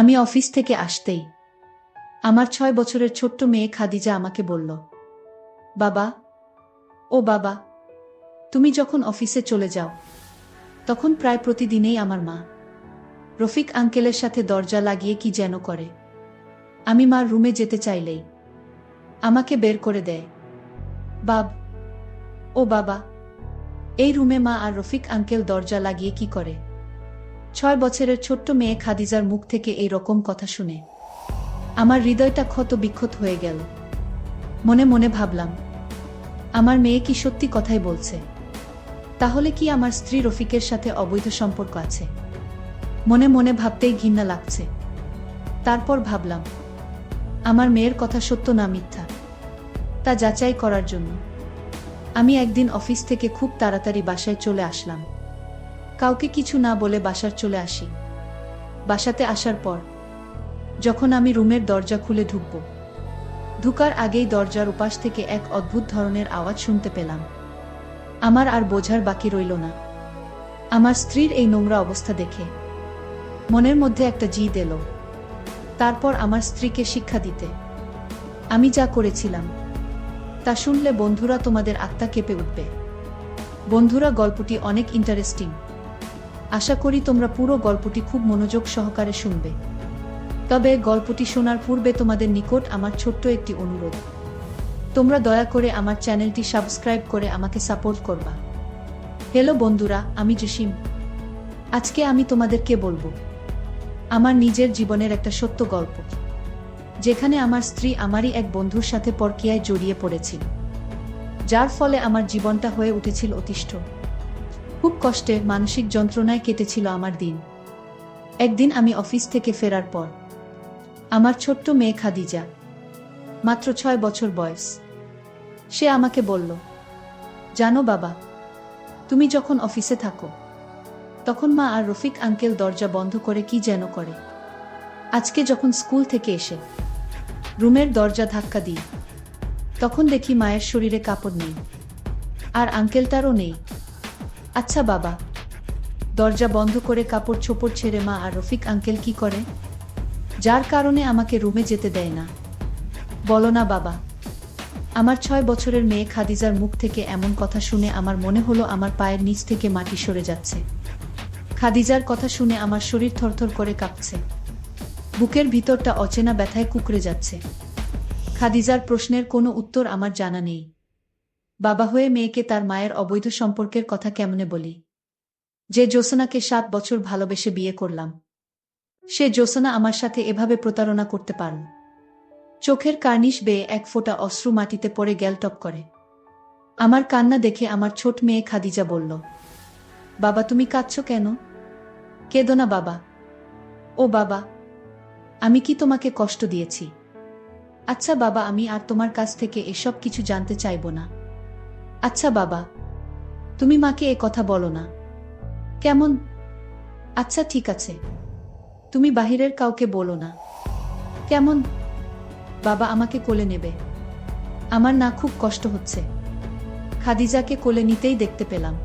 আমি অফিস থেকে আসতেই আমার 6 বছরের ছোট্ট মেয়ে খাদিজা আমাকে বলল, বাবা, ও বাবা, তুমি যখন অফিসে চলে যাও তখন প্রায় প্রতিদিনেই আমার মা রফিক আঙ্কেলের সাথে দরজা লাগিয়ে কি যেন করে। আমি মার রুমে যেতে চাইলেই আমাকে বের করে দেয়। ও বাবা, এই রুমে মা আর রফিক আঙ্কেল দরজা লাগিয়ে কি করে? 6 বছরের ছোট্ট মেয়ে খাদিজার মুখ থেকে এই রকম কথা শুনে আমার হৃদয়টা ক্ষত বিক্ষত হয়ে গেল। মনে মনে ভাবলাম, আমার মেয়ে কি সত্যি কথাই বলছে? তাহলে কি আমার স্ত্রী রফিকের সাথে অবৈধ সম্পর্ক আছে? মনে মনে ভাবতেই ঘৃণা লাগছে। তারপর ভাবলাম, আমার মেয়ের কথা সত্য না মিথ্যা তা যাচাই করার জন্য আমি একদিন অফিস থেকে খুব তাড়াতাড়ি বাসায় চলে আসলাম। কাউকে কিছু না বলে বাসার চলে আসি। বাসাতে আসার পর যখন আমি রুমের দরজা খুলে ঢুকার আগেই দরজার উপাস থেকে এক অদ্ভুত ধরনের আওয়াজ শুনতে পেলাম। আমার আর বোঝার বাকি রইল না। আমার স্ত্রীর এই নোংরা অবস্থা দেখে মনের মধ্যে একটা জিদ এলো। তারপর আমার স্ত্রীকে শিক্ষা দিতে আমি যা করেছিলাম তা শুনলে বন্ধুরা তোমাদের আত্মা কেঁপে উঠবে। বন্ধুরা, গল্পটি অনেক ইন্টারেস্টিং। আশা করি তোমরা পুরো গল্পটি খুব মনোযোগ সহকারে শুনবে। তবে গল্পটি শোনার পূর্বে তোমাদের নিকট আমার ছোট্ট একটি অনুরোধ, তোমরা দয়া করে আমার চ্যানেলটি সাবস্ক্রাইব করে আমাকে সাপোর্ট করবা। হ্যালো বন্ধুরা, আমি জসিম। আজকে আমি তোমাদেরকে বলবো আমার নিজের জীবনের একটা সত্য গল্প, যেখানে আমার স্ত্রী আমারই এক বন্ধুর সাথে পরকীয়ায় জড়িয়ে পড়েছিল, যার ফলে আমার জীবনটা হয়ে উঠেছিল অতিষ্ঠ। খুব কষ্টে, মানসিক যন্ত্রণায় কেটেছিল আমার দিন। একদিন আমি অফিস থেকে ফেরার পর আমার ছোট্ট মেয়ে খাদিজা, মাত্র 6 বছর বয়স, সে আমাকে বলল, জানো বাবা, তুমি যখন অফিসে থাকো তখন মা আর রফিক আঙ্কেল দরজা বন্ধ করে কি যেন করে। আজকে যখন স্কুল থেকে এসে রুমের দরজা ধাক্কা দিই তখন দেখি মায়ের শরীরে কাপড় নেই, আর আঙ্কেলটারও নেই। আচ্ছা বাবা, দরজা বন্ধ করে কাপড় চোপড় ছেড়ে মা আর রফিক আঙ্কেল কি করে, যার কারণে আমাকে রুমে যেতে দেয় না? বলো না বাবা। আমার 6 বছরের মেয়ে খাদিজার মুখ থেকে এমন কথা শুনে আমার মনে হলো আমার পায়ের নিচ থেকে মাটি সরে যাচ্ছে। খাদিজার কথা শুনে আমার শরীর থরথর করে কাঁপছে। বুকের ভিতরটা অচেনা ব্যথায় কুঁকড়ে যাচ্ছে। খাদিজার প্রশ্নের কোনো উত্তর আমার জানা নেই। বাবা হয়ে মেয়েকে তার মায়ের অবৈধ সম্পর্কের কথা কেমনে বলি? যে জ্যোৎস্নাকে 7 বছর ভালোবেসে বিয়ে করলাম, সে জ্যোৎস্না আমার সাথে এভাবে প্রতারণা করতে পারল? চোখের কার্নিশ বেয়ে এক ফোঁটা অশ্রু মাটিতে পড়ে গেল টপ করে। আমার কান্না দেখে আমার ছোট মেয়ে খাদিজা বলল, বাবা তুমি কাঁদছো কেন? কেঁদো না বাবা। ও বাবা, আমি কি তোমাকে কষ্ট দিয়েছি? আচ্ছা বাবা, আমি আর তোমার কাছ থেকে এসব কিছু জানতে চাইব না। আচ্ছা বাবা, তুমি মাকে এ কথা বলো না, কেমন? আচ্ছা ঠিক আছে, তুমি বাহিরের কাউকে বলো না, কেমন? বাবা আমাকে কোলে নেবে, আমার না খুব কষ্ট হচ্ছে। খাদিজাকে কোলে নিতেই দেখতে পেলাম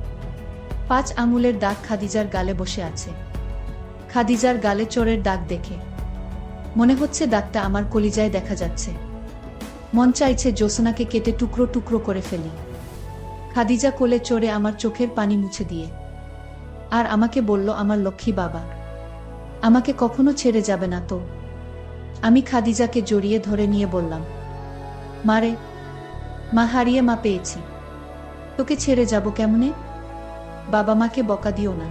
5 আঙুলের দাগ খাদিজার গালে বসে আছে। খাদিজার গালে চোরের দাগ দেখে মনে হচ্ছে দাগটা আমার কলিজায় দেখা যাচ্ছে। মন চাইছে জ্যোৎস্নাকে কেটে টুকরো টুকরো করে ফেলি। খাদিজা কোলে চড়ে আমার চোখের পানি মুছে দিয়ে আর আমাকে বলল, আমার লক্ষ্মী বাবা, আমাকে কখনো ছেড়ে যাবে না তো? আমি খাদিজাকে জড়িয়ে ধরে নিয়ে বললাম, মারে, মা হারিয়ে মা পেয়েছি, তোকে ছেড়ে যাব কেমনে? বাবা মাকে বকা দিও না,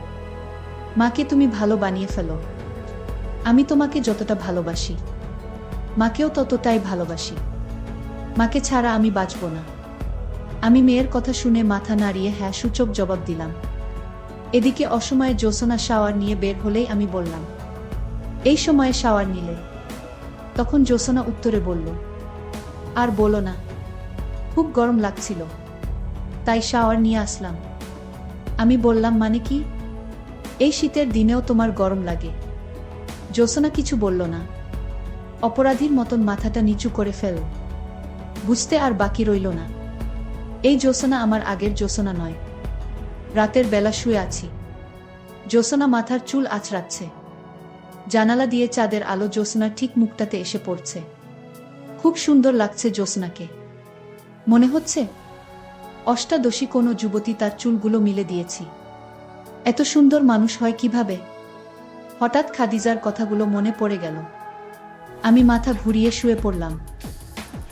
মাকে তুমি ভালো বানিয়ে ফেলো। আমি তোমাকে যতটা ভালোবাসি মাকেও ততটাই ভালোবাসি। মাকে ছাড়া আমি বাঁচব না। আমি মেয়ের কথা শুনে মাথা নাড়িয়ে হ্যাঁ সূচক জবাব দিলাম। এদিকে অসময়ে জ্যোৎস্না শাওয়ার নিয়ে বের হলেই আমি বললাম, এই সময়ে শাওয়ার নিলে? তখন জ্যোৎস্না উত্তরে বলল, আর বলো না, খুব গরম লাগছিল তাই শাওয়ার নিয়ে আসলাম। আমি বললাম, মানে কি? এই শীতের দিনেও তোমার গরম লাগে? জ্যোৎস্না কিছু বলল না, অপরাধীর মতন মাথাটা নিচু করে ফেল। বুঝতে আর বাকি রইল না, এই জ্যোৎস্না আমার আগের জ্যোৎস্না নয়। রাতের বেলা শুয়ে আছি, জ্যোৎস্না মাথার চুল আঁচড়াচ্ছে। জানালা দিয়ে চাঁদের আলো জ্যোৎস্নার ঠিক মুখটাতে এসে পড়ছে। খুব সুন্দর লাগছে জ্যোৎস্নাকে। মনে হচ্ছে অষ্টাদশী কোনো যুবতী তার চুলগুলো মিলে দিয়েছি। এত সুন্দর মানুষ হয় কিভাবে? হঠাৎ খাদিজার কথাগুলো মনে পড়ে গেল। আমি মাথা ঘুরিয়ে শুয়ে পড়লাম।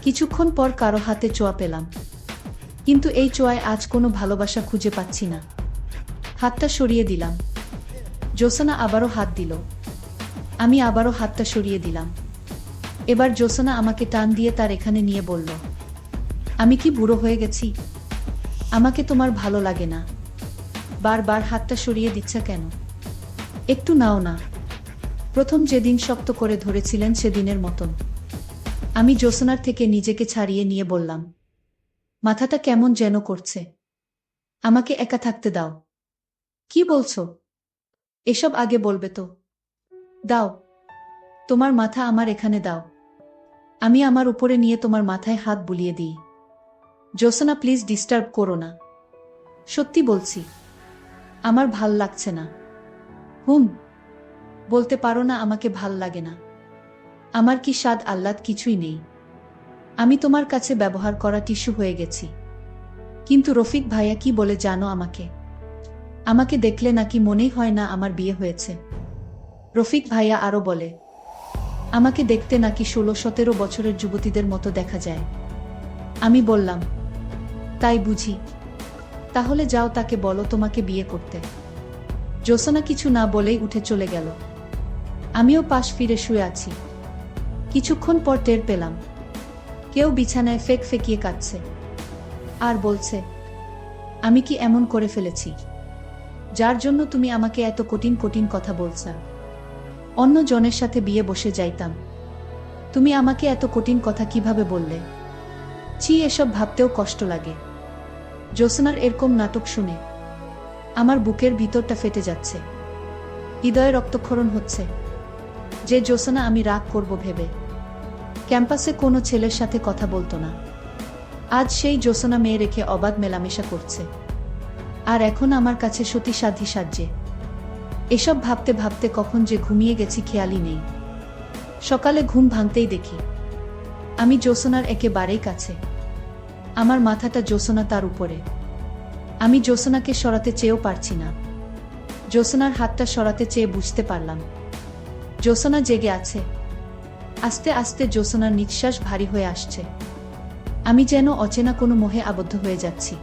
কিছুক্ষণ পর কারো হাতে ছোঁয়া পেলাম, কিন্তু এই ছোঁয়ায় আজ কোনো ভালোবাসা খুঁজে পাচ্ছি না। হাতটা সরিয়ে দিলাম। জ্যোৎস্না আবারও হাত দিল। আমি আবারও হাতটা সরিয়ে দিলাম। এবার জ্যোৎস্না আমাকে টান দিয়ে তার এখানে নিয়ে বলল, আমি কি বুড়ো হয়ে গেছি? আমাকে তোমার ভালো লাগে না? বারবার হাতটা সরিয়ে দিচ্ছা কেন? একটু নাও না। প্রথম যেদিন শক্ত করে ধরেছিলেন সেদিনের মতন। আমি জ্যোৎস্নার থেকে নিজেকে ছাড়িয়ে নিয়ে বললাম, মাথাটা কেমন যেন করছে। আমাকে একা থাকতে দাও। কি বলছো? এসব আগে বলবে তো। দাও, তোমার মাথা আমার এখানে দাও। আমি আমার উপরে নিয়ে তোমার মাথায় হাত বুলিয়ে দিই। জ্যোৎস্না, প্লিজ ডিস্টার্ব করো না। সত্যি বলছি, আমার ভাল লাগছে না। বলতে পারো না আমাকে ভাল লাগে না? আমার কি স্বাদ আহ্লাদ কিছুই নেই? আমি তোমার কাছে ব্যবহার করা টিস্যু হয়ে গেছি। কিন্তু রফিক ভাইয়া কি বলে জানো আমাকে? আমাকে দেখলে নাকি মনেই হয় না আমার বিয়ে হয়েছে। রফিক ভাইয়া আরো বলে, আমাকে দেখতে নাকি 16-17 বছরের যুবতীদের মতো দেখা যায়। আমি বললাম, তাই বুঝি? তাহলে যাও তাকে বলো তোমাকে বিয়ে করতে। জ্যোৎস্না কিছু না বলেই উঠে চলে গেল। আমিও পাশ ফিরে শুয়ে আছি। কিছুক্ষণ পর টের পেলাম কেউ বিছানায় ফেকিয়ে কাঁদছে আর বলছে, আমি কি এমন করে ফেলেছি যার জন্য তুমি আমাকে এত কঠিন কঠিন কথা বলছো? অন্য জনের সাথে বিয়ে বসে যাইতাম, তুমি আমাকে এত কঠিন কথা কিভাবে বললে? ছি, এসব ভাবতেও কষ্ট লাগে। জ্যোৎস্নার এরকম নাটক শুনে আমার বুকের ভিতরটা ফেটে যাচ্ছে, হৃদয়ে রক্তক্ষরণ হচ্ছে। যে জ্যোৎস্না আমি রাগ করব ভেবে ক্যাম্পাসে কোনো ছেলের সাথে কথা বলতো না, আজ সেই জ্যোৎস্না মেয়ে রেখে অবাধ মেলামেশা করছে, আর এখন আমার কাছে সতী সাধ্যি সাজে। এসব ভাবতে ভাবতে কখন যে ঘুমিয়ে গেছি খেয়ালই নেই। সকালে ঘুম ভাঙতেই দেখি আমি জ্যোৎস্নার একেবারেই কাছে। আমার মাথাটা জ্যোৎস্না তার উপরে। আমি জ্যোৎস্নাকে সরাতে চেয়েও পারছি না। জ্যোৎস্নার হাতটা সরাতে চেয়ে বুঝতে পারলাম জ্যোৎস্না জেগে আছে। আস্তে আস্তে জ্যোৎস্নার নিঃশ্বাস ভারী হয়ে আসছে। আমি যেন অচেনা কোনো মোহে আবদ্ধ হয়ে যাচ্ছি।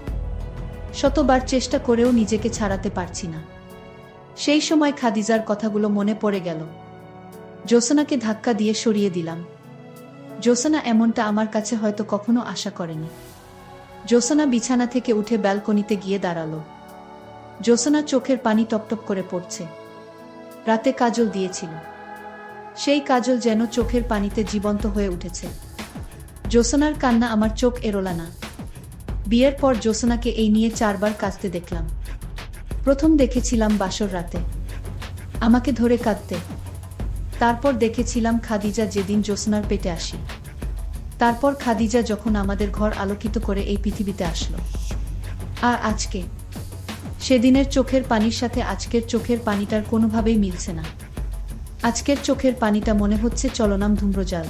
শতবার চেষ্টা করেও নিজেকে ছাড়াতে পারছি না। সেই সময় খাদিজার কথাগুলো মনে পড়ে গেল। জ্যোৎস্নাকে ধাক্কা দিয়ে সরিয়ে দিলাম। জ্যোৎস্না এমনটা আমার কাছে হয়তো কখনো আশা করেনি। জ্যোৎস্না বিছানা থেকে উঠে ব্যালকনিতে গিয়ে দাঁড়ালো। জ্যোৎস্না চোখের পানি টপটপ করে পড়ছে। রাতে কাজল দিয়েছিল, সেই কাজল যেন চোখের পানিতে জীবন্ত হয়ে উঠেছে। জ্যোৎস্নার কান্না আমার চোখ এড়োলা না। বিয়ের পর জ্যোৎস্নাকে এই নিয়ে 4 বার কাঁদতে দেখলাম। প্রথম দেখেছিলাম বাসর রাতে আমাকে ধরে কাঁদতে, তারপর দেখেছিলাম খাদিজা যেদিন জ্যোৎস্নার পেটে আসি, তারপর খাদিজা যখন আমাদের ঘর আলোকিত করে এই পৃথিবীতে আসলো, আর আজকে সেদিনের চোখের পানির সাথে আজকের চোখের পানিটার কোনোভাবেই মিলছে না। আজকের চোখের পানিটা মনে হচ্ছে চলনাম ধূম্রজাল।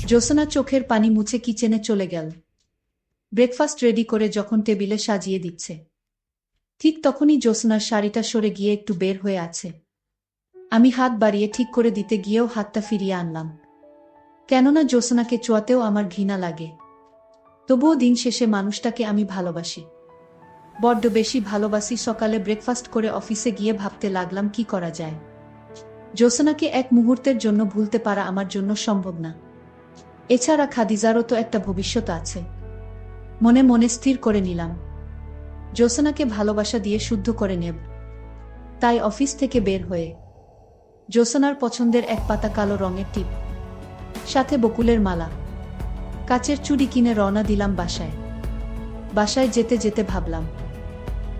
জ্যোৎস্না চোখের পানি মুছে কিচেনে চলে গেল। ব্রেকফাস্ট রেডি করে যখন টেবিলে সাজিয়ে দিচ্ছে, ঠিক তখনই জ্যোৎস্নার শাড়িটা সরে গিয়ে একটু বের হয়ে আছে। আমি হাত বাড়িয়ে ঠিক করে দিতে গিয়েও হাতটা ফিরিয়ে আনলাম, কেননা জ্যোৎস্নাকে ছোঁয়াতেও আমার ঘৃণা লাগে। তবুও দিন শেষে মানুষটাকে আমি ভালোবাসি, বড্ড বেশি ভালোবাসি। সকালে ব্রেকফাস্ট করে অফিসে গিয়ে ভাবতে লাগলাম কি করা যায়। জ্যোৎস্নাকে এক মুহূর্তের জন্য ভুলতে পারা আমার জন্য সম্ভব না। এছাড়া খাদিজারও তো একটা ভবিষ্যৎ আছে। মনে মনে স্থির করে নিলাম জ্যোৎস্নাকে ভালোবাসা দিয়ে শুদ্ধ করে নেব। তাই অফিস থেকে বের হয়ে জ্যোৎস্নার পছন্দের এক পাতা কালো রঙের টিপ, সাথে বকুলের মালা, কাচের চুড়ি কিনে রওনা দিলাম বাসায়। বাসায় যেতে যেতে ভাবলাম,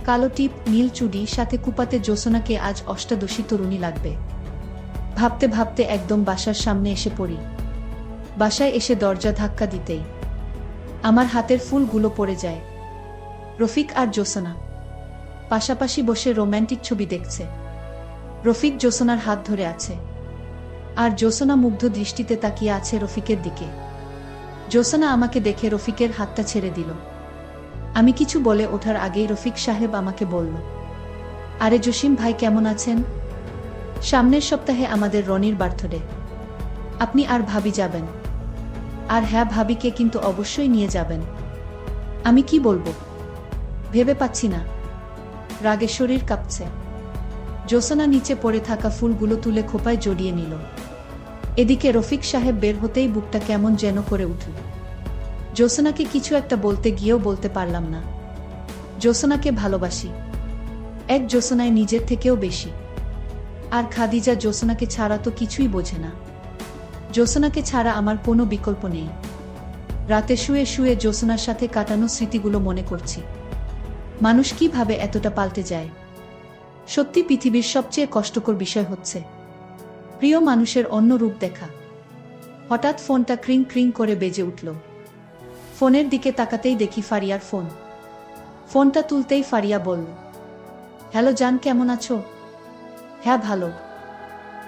কালো টিপ, নীল চুড়ি, সাথে কুপাতে জ্যোৎস্নাকে আজ অষ্টাদশী তরুণী লাগবে। ভাবতে ভাবতে একদম বাসার সামনে এসে পড়ি। বাসায় এসে দরজা ধাক্কা দিতেই আমার হাতের ফুলগুলো পড়ে যায়। রফিক আর জ্যোৎস্না পাশাপাশি বসে রোম্যান্টিক ছবি দেখছে। রফিক জ্যোৎস্নার হাত ধরে আছে, আর জ্যোৎস্না মুগ্ধ দৃষ্টিতে তাকিয়ে আছে রফিকের দিকে। জ্যোৎস্না আমাকে দেখে রফিকের হাতটা ছেড়ে দিল। আমি কিছু বলে ওঠার আগেই রফিক সাহেব আমাকে বলল, আরে জসিম ভাই, কেমন আছেন? সামনের সপ্তাহে আমাদের রনির বার্থডে। আপনি আর ভাবি যাবেন? আর হ্যাঁ, ভাবিকে কিন্তু অবশ্যই নিয়ে যাবেন। আমি কি বলবো ভেবে পাচ্ছি না, রাগে শরীর কাঁপছে। জ্যোৎস্না নিচে পড়ে থাকা ফুলগুলো তুলে খোপায় জড়িয়ে নিল। এদিকে রফিক সাহেব বের হতেই বুকটা কেমন যেন করে উঠল। জ্যোৎস্নাকে কিছু একটা বলতে গিয়েও বলতে পারলাম না। জ্যোৎস্নাকে ভালোবাসি, এক জ্যোৎস্নায় নিজের থেকেও বেশি। আর খাদিজা জ্যোৎস্নাকে ছাড়া তো কিছুই বোঝে না। জ্যোৎস্নাকে ছাড়া আমার কোনো বিকল্প নেই। রাতে শুয়ে শুয়ে জ্যোৎস্নার সাথে কাটানো স্মৃতিগুলো মনে করছি। মানুষ কিভাবে এতটা পাল্টে যায়। সত্যি পৃথিবীর সবচেয়ে কষ্টকর বিষয় হচ্ছে প্রিয় মানুষের অন্য রূপ দেখা। হঠাৎ ফোনটা ক্রিং ক্রিং করে বেজে উঠল। ফোনের দিকে তাকাতেই দেখি ফারিয়ার ফোন। ফোনটা তুলতেই ফারিয়া বলল, হ্যালো জান, কেমন আছো? হ্যাঁ ভালো,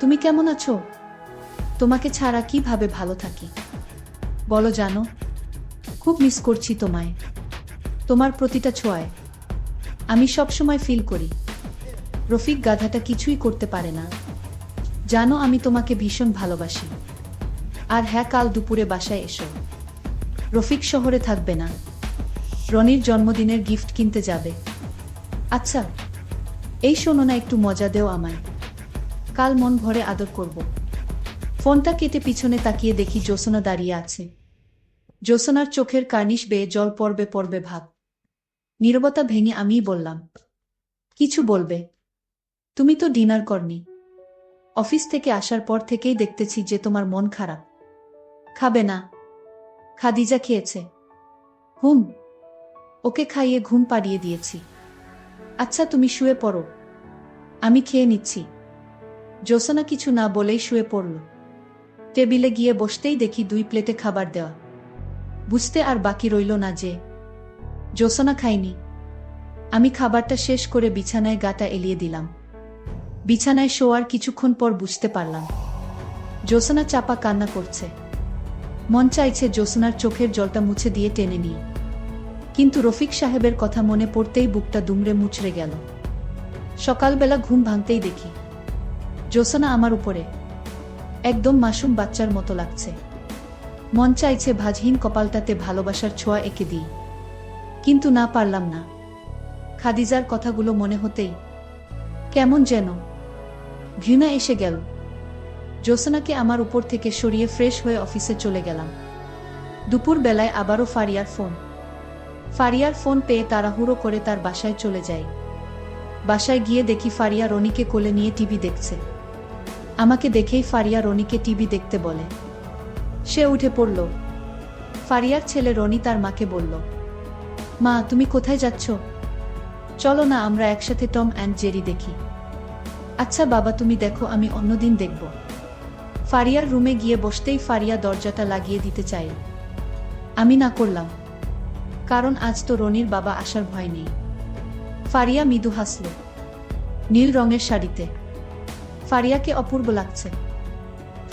তুমি কেমন আছো? তোমাকে ছাড়া কিভাবে ভালো থাকি বলো জানো, খুব মিস করছি তোমায়। তোমার প্রতিটা ছোঁয়ায় আমি সবসময় ফিল করি। রফিক গাধাটা কিছুই করতে পারে না। জানো আমি তোমাকে ভীষণ ভালোবাসি। আর হ্যাঁ, কাল দুপুরে বাসায় এসো। রফিক শহরে থাকবে না, রনির জন্মদিনের গিফট কিনতে যাবে। আচ্ছা, এই শোনো না, একটু মজা দেও আমায়, কাল মন ভরে আদর করব। ফোনটা কেটে পিছনে তাকিয়ে দেখি জ্যোৎস্না দাঁড়িয়ে আছে। জ্যোৎস্নার চোখের কার্নিশ বেয়ে জল পড়বে পড়বে ভাব। নীরবতা ভেঙে আমিই বললাম, কিছু বলবে? তুমি তো ডিনার করনি। অফিস থেকে আসার পর থেকেই দেখতেছি যে তোমার মন খারাপ। খাবে না? খাদিজা খেয়েছে। হুম, ওকে খাইয়ে ঘুম পাড়িয়ে দিয়েছি। আচ্ছা তুমি শুয়ে পড়ো, আমি খেয়ে নিচ্ছি। জ্যোৎস্না কিছু না বলেই শুয়ে পড়ল। টেবিলে গিয়ে বসতেই দেখি 2 প্লেটে খাবার দেওয়া। বুঝতে আর বাকি রইল না যে জ্যোৎস্না খায়নি। আমি খাবারটা শেষ করে বিছানায় গাটা এলিয়ে দিলাম। বিছানায় শোয়ার কিছুক্ষণ পর বুঝতে পারলাম জ্যোৎস্না চাপা কান্না করছে। মন চাইছে জ্যোৎস্নার চোখের জলটা মুছে দিয়ে টেনে নিই, কিন্তু রফিক সাহেবের কথা মনে পড়তেই বুকটা দুমড়ে মুচড়ে গেল। সকালবেলা ঘুম ভাঙতেই দেখি জ্যোৎস্না আমার উপরে, একদম মাসুম বাচ্চার মতো লাগছে। মন চাইছে ভাঁজহীন কপালটাতে ভালোবাসার ছোঁয়া এঁকে দিই, কিন্তু না পারলাম না। খাদিজার কথাগুলো মনে হতেই কেমন যেন ঘৃণা এসে গেল। জ্যোৎস্নাকে আমার উপর থেকে সরিয়ে ফ্রেশ হয়ে অফিসে চলে গেলাম। দুপুর বেলায় আবারও ফারিয়ার ফোন পেয়ে তাড়াহুড়ো করে তার বাসায় চলে যাই। বাসায় গিয়ে দেখি ফারিয়া রনিকে কোলে নিয়ে টিভি দেখছে। আমাকে দেখেই ফারিয়া রনিকে টিভি দেখতে বলে। সে উঠে পড়ল। ফারিয়ার ছেলে রনি তার মাকে বলল, মা তুমি কোথায় যাচ্ছ? চলো না আমরা একসাথে টম অ্যান্ড জেরি দেখি। আচ্ছা বাবা, তুমি দেখো, আমি অন্যদিন দেখব। ফারিয়ার রুমে গিয়ে বসতেই ফারিয়া দরজাটা লাগিয়ে দিতে চাই। আমি না করলাম, কারণ আজ তো রনির বাবা আসার ভয় নেই। ফারিয়া মৃদু হাসল। নীল রঙের শাড়িতে ফারিয়াকে অপূর্ব লাগছে।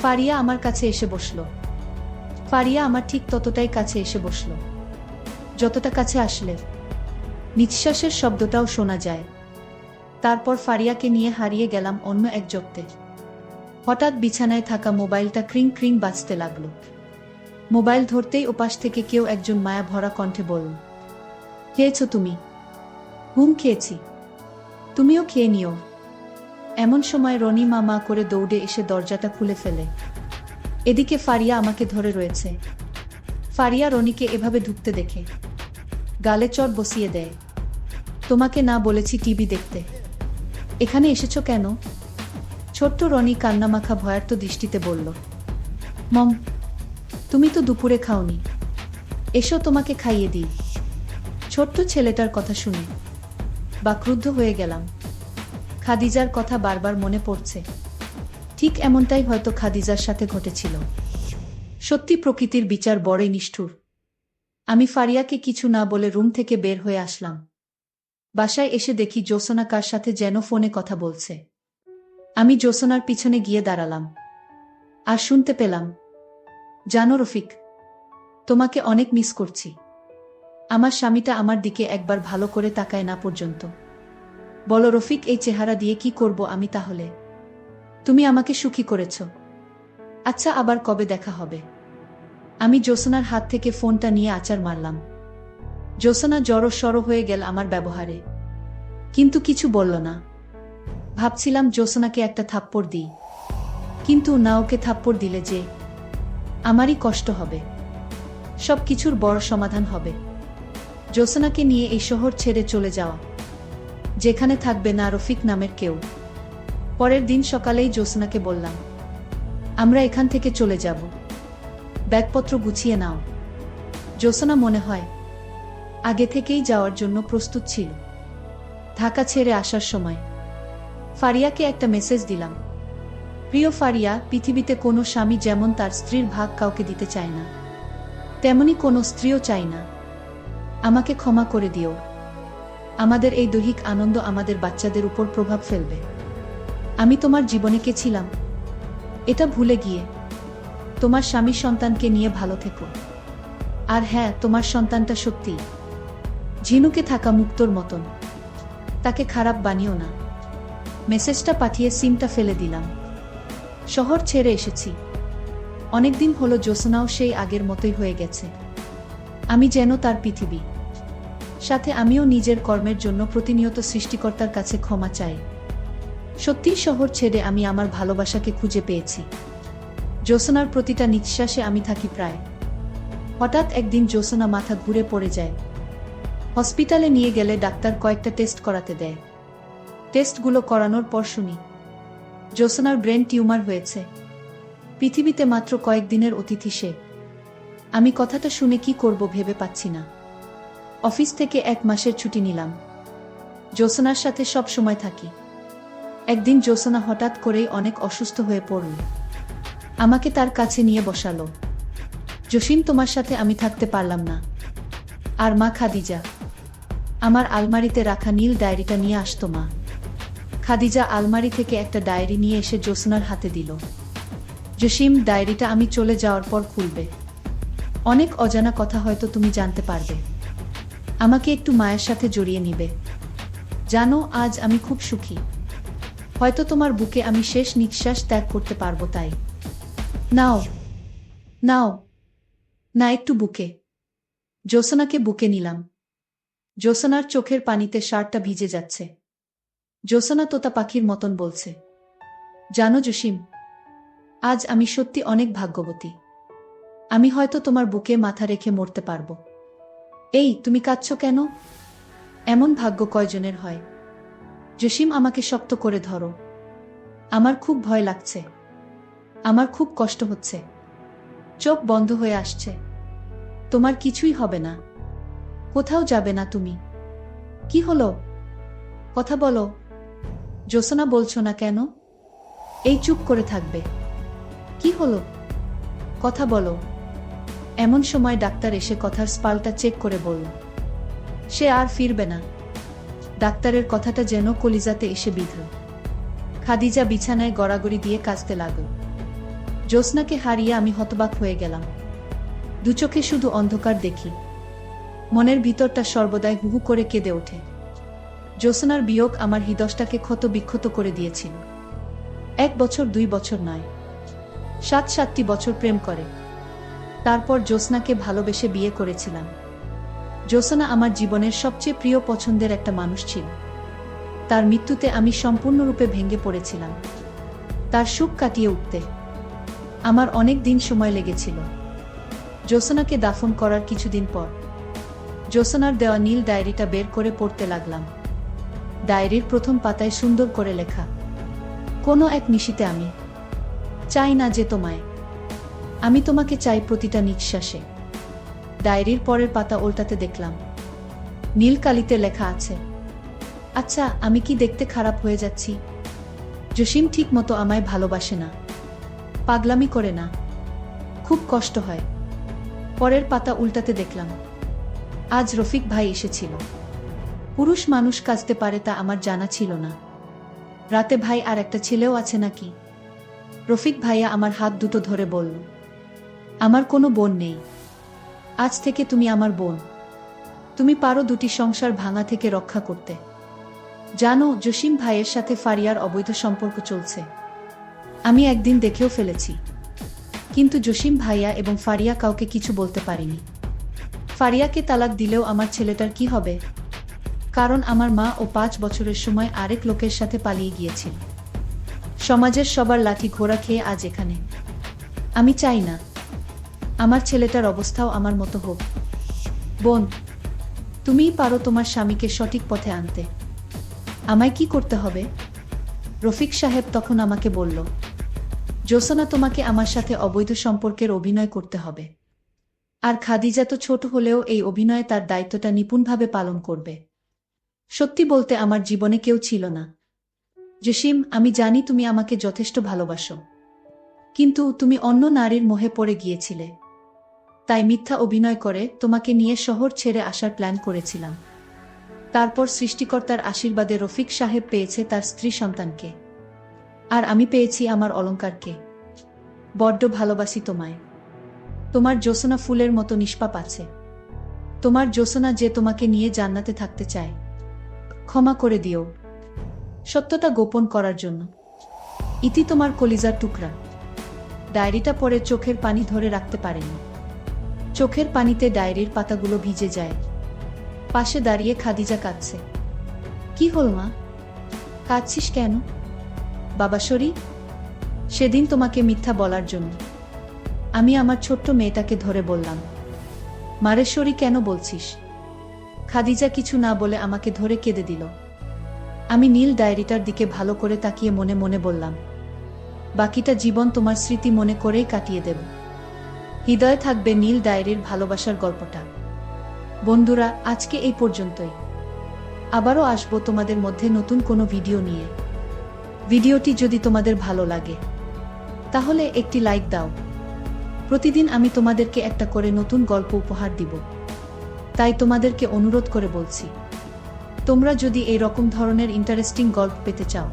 ফারিয়া আমার কাছে এসে বসল। ফারিয়া আমার ঠিক ততটাই কাছে এসে বসল, যতটা কাছে আসলে নিঃশ্বাসের শব্দটাও শোনা যায়। তারপর ফারিয়াকে নিয়ে হারিয়ে গেলাম অন্য এক জগতে। হঠাৎ বিছানায় থাকা মোবাইলটা ক্রিং ক্রিং বাজতে লাগল। মোবাইল ধরতেই ওপাশ থেকে কেউ একজন মায়া ভরা কণ্ঠে বলল, খেয়েছো তুমি? হুম খেয়েছি, তুমিও খেয়ে নিও। এমন সময় রনি মা করে দৌড়ে এসে দরজাটা খুলে ফেলে। এদিকে ফারিয়া আমাকে ধরে রয়েছে। ফারিয়া রনিকে এভাবে ঢুকতে দেখে গালে চড় বসিয়ে দেয়। তোমাকে না বলেছি টিভি দেখতে, এখানে এসেছো কেন? ছোট্ট রনি কান্নামাখা ভয়ার্ত দৃষ্টিতে বলল, মম, তুমি তো দুপুরে খাওনি, এসো তোমাকে খাইয়ে দিই। ছোট্ট ছেলেটার কথা শুনে বাক্রুদ্ধ হয়ে গেলাম। খাদিজার কথা বারবার মনে পড়ছে। ঠিক এমনটাই হয়তো খাদিজার সাথে ঘটেছিল। সত্যি প্রকৃতির বিচার বড়ই নিষ্ঠুর। আমি ফারিয়াকে কিছু না বলে রুম থেকে বের হয়ে আসলাম। বাসায় এসে দেখি জ্যোৎস্না কার সাথে যেন ফোনে কথা বলছে। আমি জ্যোৎস্নার পিছনে গিয়ে দাঁড়ালাম। আর শুনতে পেলাম, জানো রফিক, তোমাকে অনেক মিস করছি। আমার স্বামীটা আমার দিকে একবার ভালো করে তাকায় না পর্যন্ত। বলো রফিক, এই চেহারা দিয়ে কি করব আমি তাহলে? তুমি আমাকে সুখী করেছ। আচ্ছা, আবার কবে দেখা হবে? আমি জ্যোৎস্নার হাত থেকে ফোনটা নিয়ে আচার মারলাম। জ্যোৎস্না জড়সড় হয়ে গেল আমার ব্যবহারে, কিন্তু কিছু বলল না। ভাবছিলাম জ্যোৎস্নাকে একটা থাপ্পড় দিই, কিন্তু না, ওকে থাপ্পড় দিলে যে আমারই কষ্ট হবে। সব কিছুর বড় সমাধান হবে জ্যোৎস্নাকে নিয়ে এই শহর ছেড়ে চলে যাওয়া, যেখানে থাকবে না রফিক নামের কেউ। পরের দিন সকালেই জ্যোৎস্নাকে বললাম, আমরা এখান থেকে চলে যাব, ব্যাগপত্র গুছিয়ে নাও। জ্যোৎস্না মনে হয় আগে থেকেই যাওয়ার জন্য প্রস্তুত ছিল। ঢাকা ছেড়ে আসার সময় ফারিয়াকে একটা মেসেজ দিলাম, প্রিয় ফারিয়া, পৃথিবীতে কোনো স্বামী যেমন তার স্ত্রীর ভাগ কাউকে দিতে চায় না, তেমনি কোনো স্ত্রীও চায় না। আমাকে ক্ষমা করে দিও। আমাদের এই দৈহিক আনন্দ আমাদের বাচ্চাদের উপর প্রভাব ফেলবে। আমি তোমার জীবনে কে ছিলাম এটা ভুলে গিয়ে তোমার স্বামীর সন্তানকে নিয়ে ভালো থেকো। আর হ্যাঁ, তোমার সন্তানটা সত্যি ঝিনুকে থাকা মুক্তোর মতন, তাকে খারাপ বানিও না। মেসেজটা পাঠিয়ে সিমটা ফেলে দিলাম। শহর ছেড়ে এসেছি অনেকদিন হলো। জ্যোৎস্নাও সেই আগের মতোই হয়ে গেছে। আমি যেন তার পৃথিবী। সাথে আমিও নিজের কর্মের জন্য প্রতিনিয়ত সৃষ্টিকর্তার কাছে ক্ষমা চাই। সত্যি শহর ছেড়ে আমি আমার ভালোবাসাকে খুঁজে পেয়েছি। জ্যোৎস্নার প্রতিটা নিঃশ্বাসে আমি থাকি প্রায়। হঠাৎ একদিন জ্যোৎস্না মাথা ঘুরে পড়ে যায়। হসপিটালে নিয়ে গেলে ডাক্তার কয়েকটা টেস্ট করাতে দেয়। টেস্টগুলো করানোর পর শুনি জ্যোৎস্নার ব্রেন টিউমার হয়েছে। পৃথিবীতে মাত্র কয়েকদিনের অতিথি সে। আমি কথাটা শুনে কি করব ভেবে পাচ্ছি না। অফিস থেকে 1 মাসের ছুটি নিলাম। জ্যোৎস্নার সাথে সব সময় থাকি। একদিন জ্যোৎস্না হঠাৎ করেই অনেক অসুস্থ হয়ে পড়ল। আমাকে তার কাছে নিয়ে বসালো। জসিম, তোমার সাথে আমি থাকতে পারলাম না। আর মা খাদিজা? আমার আলমারিতে রাখা নীল ডায়েরিটা নিয়ে আসতো মা। খাদিজা আলমারি থেকে একটা ডায়েরি নিয়ে এসে জ্যোৎস্নার হাতে দিল। জসিম, ডায়েরিটা আমি চলে যাওয়ার পর খুলবে। অনেক অজানা কথা হয়তো তুমি জানতে পারবে। আমাকে একটু মায়ের সাথে জড়িয়ে নিবে। জানো, আজ আমি খুব সুখী। হয়তো তোমার বুকে আমি শেষ নিঃশ্বাস ত্যাগ করতে পারবো, তাই নাও নাও না একটু বুকে। জ্যোৎস্নাকে বুকে নিলাম। জ্যোৎস্নার চোখের পানিতে শার্টটা ভিজে যাচ্ছে। জ্যোৎস্না তোতা পাখির মতন বলছে, জানো জসিম, আজ আমি সত্যি অনেক ভাগ্যবতী। আমি হয়তো তোমার বুকে মাথা রেখে মরতে পারবো। এই, তুমি কাঁদছো কেন? এমন ভাগ্য কয়জনের হয়? জসিম, আমাকে শক্ত করে ধরো। আমার খুব ভয় লাগছে। আমার খুব কষ্ট হচ্ছে। চোখ বন্ধ হয়ে আসছে। তোমার কিছুই হবে না। কোথাও যাবে না তুমি। কি হলো? কথা বলো। জ্যোৎস্না, বলছো না কেন? এই চুপ করে থাকবে? কি হলো? কথা বলো। এমন সময় ডাক্তার এসে কথার স্পালটা চেক করে বলল, সে আর ফিরবে না। ডাক্তারের কথাটা যেন কলিজাতে এসে বিঁধল। খাদিজা বিছানায় গড়াগড়ি দিয়ে কাঁদতে লাগল। জ্যোৎস্নাকে হারিয়ে আমি হতবাক হয়ে গেলাম। দু চোখে শুধু অন্ধকার দেখি। মনের ভিতরটা সর্বদাই হুহু করে কেঁদে ওঠে। জ্যোৎস্নার বিয়োগ আমার হৃদয়টাকে ক্ষত বিক্ষত করে দিয়েছিল। 1 বছর 2 বছর নয়, 7-7টি বছর প্রেম করে তারপর জ্যোৎস্নাকে ভালোবেসে বিয়ে করেছিলাম। জ্যোৎস্না আমার জীবনের সবচেয়ে প্রিয় পছন্দের একটা মানুষ ছিল। তার মৃত্যুতে আমি সম্পূর্ণরূপে ভেঙে পড়েছিলাম। তার সুখ কাটিয়ে উঠতে আমার অনেক দিন সময় লেগেছিল। জ্যোৎস্নাকে দাফন করার কিছুদিন পর জ্যোৎস্নার দেওয়া নীল ডায়েরিটা বের করে পড়তে লাগলাম। ডায়েরির প্রথম পাতায় সুন্দর করে লেখা, কোনো এক নিশিতে আমি চাই না যে তোমায়, আমি তোমাকে চাই প্রতিটা নিঃশ্বাসে। ডায়েরির পরের পাতা উল্টাতে দেখলাম নীল কালিতে লেখা আছে, আচ্ছা, আমি কি দেখতে খারাপ হয়ে যাচ্ছি? জসিম ঠিক মতো আমায় ভালোবাসে না, পাগলামি করে না, খুব কষ্ট হয়। পরের পাতা উল্টাতে দেখলাম আজ রফিক ভাই এসেছিল। পুরুষ মানুষ কাঁদতে পারে তা আমার জানা ছিল না। রাতে ভাই আর একটা ছেলেও আছে নাকি? রফিক ভাইয়া আমার হাত দুটো ধরে বলল, আমার কোনো বোন নেই। আজ থেকে তুমি আমার বোন। তুমি পারো দুটি সংসার ভাঙা থেকে রক্ষা করতে। জানো, জসিম ভাইয়ের সাথে ফারিয়ার অবৈধ সম্পর্ক চলছে। আমি একদিন দেখেও ফেলেছি, কিন্তু জসিম ভাইয়া এবং ফারিয়া কাউকে কিছু বলতে পারিনি। ফারিয়াকে তালাক দিলেও আমার ছেলেটার কি হবে? কারণ আমার মা ও 5 বছরের সময় আরেক লোকের সাথে পালিয়ে গিয়েছিল। সমাজের সবার লাঠি ঘোড়া খেয়ে আজ এখানে। আমি চাই না আমার ছেলেটার অবস্থাও আমার মতো হোক। বোন, তুমিই পারো তোমার স্বামীকে সঠিক পথে আনতে। আমায় কি করতে হবে? রফিক সাহেব তখন আমাকে বলল, জোসনা, তোমাকে আমার সাথে অবৈধ সম্পর্কের অভিনয় করতে হবে। আর খাদিজা তো ছোট হলেও এই অভিনয়ে তার দায়িত্বটা নিপুণভাবে পালন করবে। সত্যি বলতে আমার জীবনে কেউ ছিল না। জসিম, আমি জানি তুমি আমাকে যথেষ্ট ভালোবাসো, কিন্তু তুমি অন্য নারীর মোহে পড়ে গিয়েছিলে। তাই মিথ্যা অভিনয় করে তোমাকে নিয়ে শহর ছেড়ে আসার প্ল্যান করেছিলাম। তারপর সৃষ্টিকর্তার আশীর্বাদে রফিক সাহেব পেয়েছে তার স্ত্রী সন্তানকে, আর আমি পেয়েছি আমার অলংকারকে। বড্ড ভালোবাসি তোমায়। তোমার জোসনা ফুলের মতো নিষ্পাপ আছে। তোমার জোসনা যে তোমাকে নিয়ে জান্নাতে থাকতে চায়। ক্ষমা করে দিও সত্যটা গোপন করার জন্য। ইতি, তোমার কলিজার টুকরা। ডায়েরিটা পড়ে চোখের পানি ধরে রাখতে পারেনি। চোখের পানিতে ডায়েরির পাতাগুলো ভিজে যায়। পাশে দাঁড়িয়ে খাদিজা কাঁদছে। কি হল মা, কাঁদছিস কেন? বাবা শরী, সেদিন তোমাকে মিথ্যা বলার জন্য আমি আমার ছোট্ট মেয়েটাকে ধরে বললাম। মারে শরী, কেন বলছিস? খাদিজা কিছু না বলে আমাকে ধরে কেঁদে দিল। আমি নীল ডায়েরিটার দিকে ভালো করে তাকিয়ে মনে মনে বললাম, বাকিটা জীবন তোমার স্মৃতি মনে করেই কাটিয়ে দেব। হৃদয়ে থাকবে নীল ডায়েরির ভালোবাসার গল্পটা। বন্ধুরা, আজকে এই পর্যন্তই। আবারও আসবো তোমাদের মধ্যে নতুন কোনো ভিডিও নিয়ে। ভিডিওটি যদি তোমাদের ভালো লাগে তাহলে একটি লাইক দাও। প্রতিদিন আমি তোমাদেরকে একটা করে নতুন গল্প উপহার দিব। তাই তোমাদেরকে অনুরোধ করে বলছি, তোমরা যদি এই রকম ধরনের ইন্টারেস্টিং গল্প পেতে চাও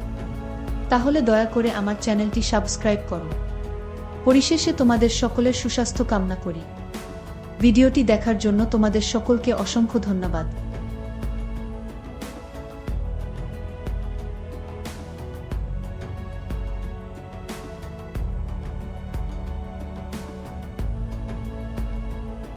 তাহলে দয়া করে আমার চ্যানেলটি সাবস্ক্রাইব করো। পরিশেষে তোমাদের সকলের সুস্বাস্থ্য কামনা করি। ভিডিওটি দেখার জন্য তোমাদের সকলকে অসংখ্য ধন্যবাদ।